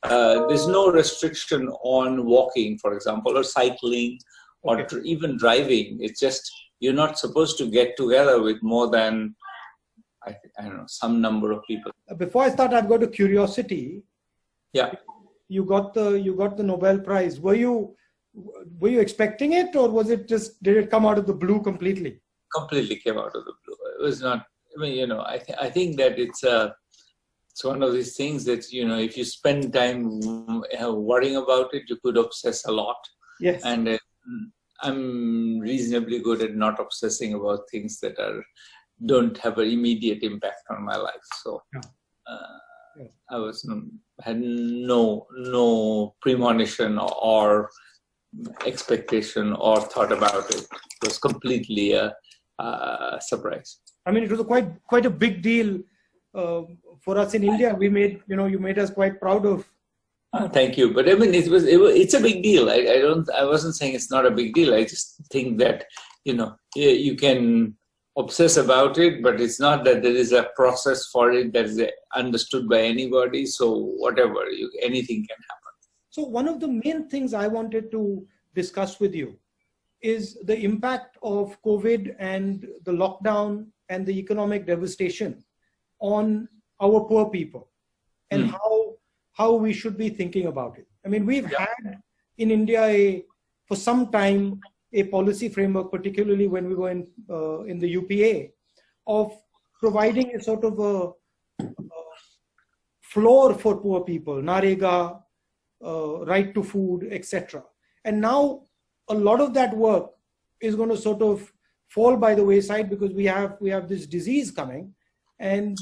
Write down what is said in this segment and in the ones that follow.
there's no restriction on walking, for example, or cycling, or even driving. It's just you're not supposed to get together with more than I don't know, some number of people. Before I start, I've got a curiosity. Yeah. You got the Nobel Prize. Were you expecting it, or was it just, did it come out of the blue completely? Completely came out of the blue. It was not. I mean, I think that it's one of these things that, if you spend time worrying about it, you could obsess a lot. Yes. And I'm reasonably good at not obsessing about things that don't have an immediate impact on my life. So I had no premonition or expectation or thought about it. It was completely a surprise. I mean, it was quite a big deal for us in India. We made, you made us quite proud of. Thank you. But I mean, it's a big deal. I wasn't saying it's not a big deal. I just think that, you can obsess about it, but it's not that there is a process for it that is understood by anybody. So whatever, anything can happen. So one of the main things I wanted to discuss with you is the impact of COVID and the lockdown and the economic devastation on our poor people, and how we should be thinking about it. I mean, we've had in India for some time a policy framework, particularly when we were in the UPA, of providing a sort of a floor for poor people, Narega, right to food, etc. And now a lot of that work is going to sort of fall by the wayside because we have this disease coming, and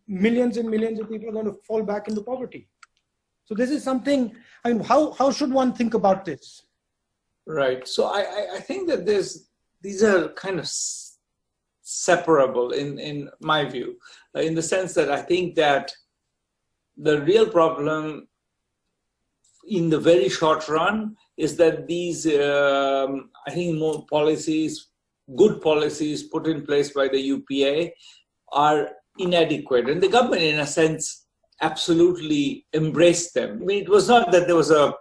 millions and millions of people are going to fall back into poverty. So this is something. I mean, how should one think about this? Right. So I think that these are kind of separable in my view, in the sense that I think that the real problem in the very short run is that these, I think, more policies, good policies put in place by the UPA are inadequate. And the government, in a sense, absolutely embraced them. I mean, it was not that there was a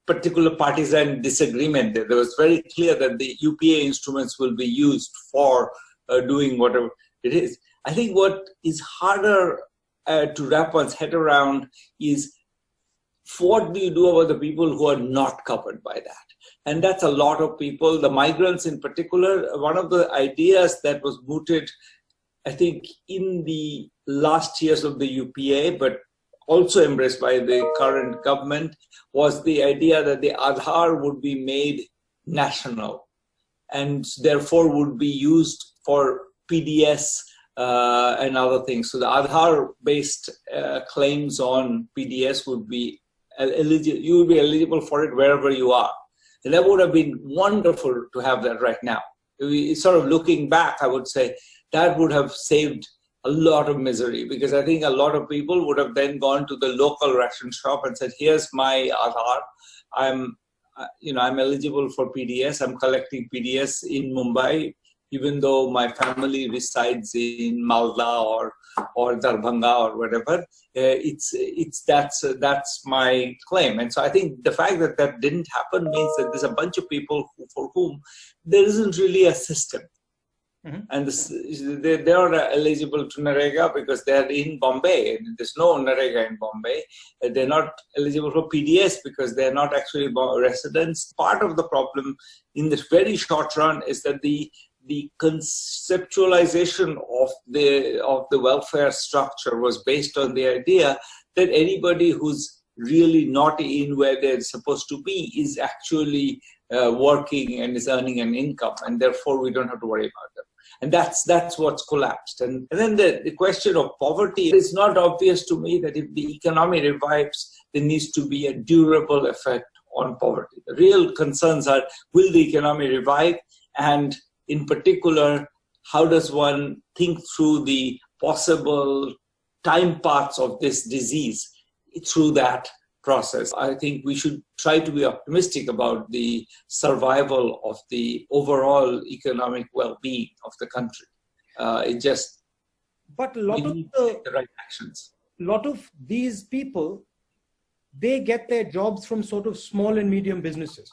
particular partisan disagreement there. There was very clear that the UPA instruments will be used for doing whatever it is. I think what is harder to wrap one's head around is what do you do about the people who are not covered by that? And that's a lot of people, the migrants in particular. One of the ideas that was mooted, I think, in the last years of the UPA, but also embraced by the current government, was the idea that the Aadhaar would be made national and therefore would be used for PDS and other things. So the Aadhaar-based claims on PDS would be eligible. You would be eligible for it wherever you are. And that would have been wonderful to have that right now. Sort of looking back, I would say that would have saved a lot of misery, because I think a lot of people would have then gone to the local ration shop and said, here's my Aadhaar. I'm eligible for PDS. I'm collecting PDS in Mumbai, even though my family resides in Malda or Darbhanga or whatever. That's my claim. And so I think the fact that that didn't happen means that there's a bunch of people for whom there isn't really a system. Mm-hmm. And they are eligible to Narega because they're in Bombay. There's no Narega in Bombay. They're not eligible for PDS because they're not actually residents. Part of the problem in the very short run is that the conceptualization of the welfare structure was based on the idea that anybody who's really not in where they're supposed to be is actually working and is earning an income, and therefore we don't have to worry about them. And that's what's collapsed. And then the question of poverty, it's not obvious to me that if the economy revives, there needs to be a durable effect on poverty. The real concerns are, will the economy revive? And in particular, how does one think through the possible time paths of this disease through that process? I think we should try to be optimistic about the survival of the overall economic well-being of the country. But a lot of the right actions. A lot of these people they get their jobs from sort of small and medium businesses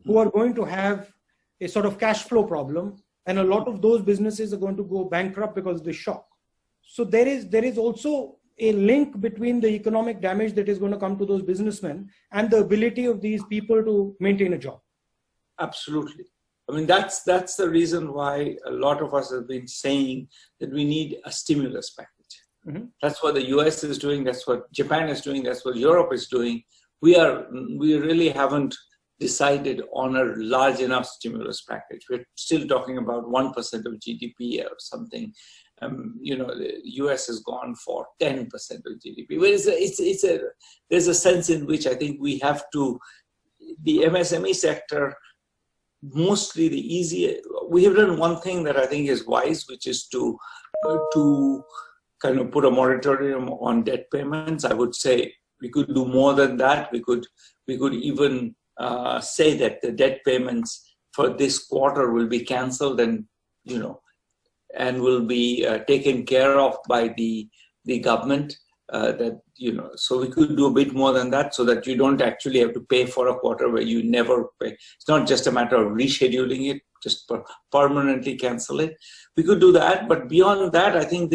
who are going to have a sort of cash flow problem, and a lot of those businesses are going to go bankrupt because of the shock. So there is also a link between the economic damage that is going to come to those businessmen and the ability of these people to maintain a job. Absolutely. I mean, that's the reason why a lot of us have been saying that we need a stimulus package. Mm-hmm. That's what the US is doing. That's what Japan is doing. That's what Europe is doing. We really haven't decided on a large enough stimulus package. We're still talking about 1% of GDP or something. The US has gone for 10% of GDP. But there's a sense in which I think we have to, the MSME sector, mostly the easier, we have done one thing that I think is wise, which is to kind of put a moratorium on debt payments. I would say we could do more than that. We could even say that the debt payments for this quarter will be cancelled and will be taken care of by the government. So we could do a bit more than that, so that you don't actually have to pay for a quarter where you never pay. It's not just a matter of rescheduling it, just permanently cancel it. We could do that, but beyond that, I think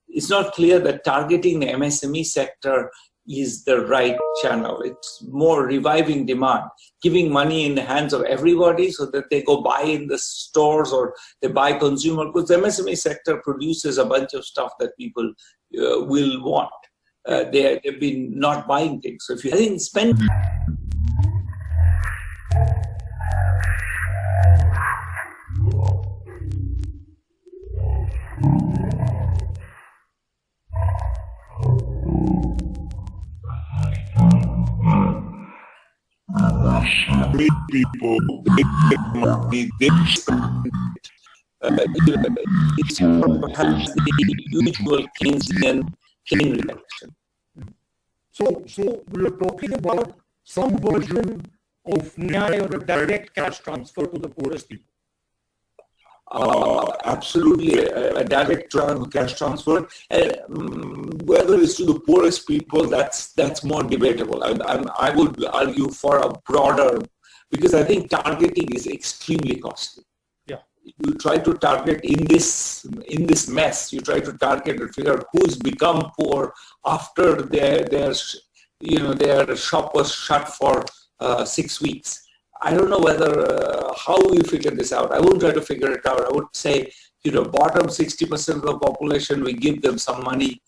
it's not clear that targeting the MSME sector is the right channel. It's more reviving demand, giving money in the hands of everybody so that they go buy in the stores or they buy consumer goods. The MSME sector produces a bunch of stuff that people will want. They've been not buying things. So if you, I think, spend. People money, they spend it's perhaps the usual Keynesian gain reduction. So we're talking about some version of Nyaya or a direct cash transfer to the poorest people. Absolutely, a direct cash transfer. Whether it's to the poorest people, that's more debatable. I would argue for a broader, because I think targeting is extremely costly. Yeah, you try to target in this mess. You try to target and figure out who's become poor after their shop was shut for 6 weeks. I don't know how we figure this out. I wouldn't try to figure it out. I would say, bottom 60% of the population, we give them some money.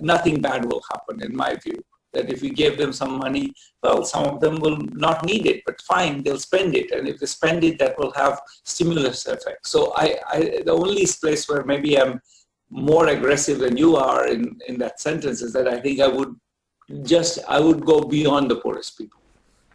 Nothing bad will happen, in my view. That if we gave them some money, well, some of them will not need it, but fine, they'll spend it. And if they spend it, that will have stimulus effect. So the only place where maybe I'm more aggressive than you are in that sentence is that I think I would go beyond the poorest people.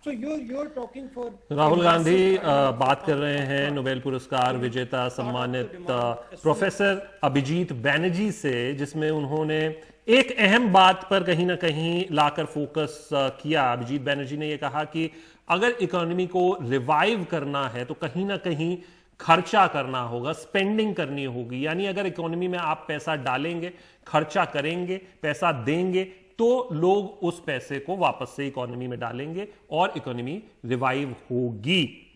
So you're talking for Rahul Gandhi बात कर रहे हैं Nobel पुरस्कार विजेता सम्मानित professor Abhijit Banerjee से, जिसमें उन्होंने एक अहम बात पर कहीं ना कहीं लाकर फोकस किया। अभिजीत बैनर्जी ने यह कहा कि अगर इकोनॉमी को रिवाइव करना है तो कहीं ना कहीं खर्चा करना होगा, स्पेंडिंग करनी होगी। यानी अगर इकोनॉमी में आप पैसा डालेंगे, खर्चा करेंगे, पैसा देंगे, तो लोग उस पैसे को वापस से इकोनॉमी में डालेंगे और इकोनॉमी रिवाइव होगी।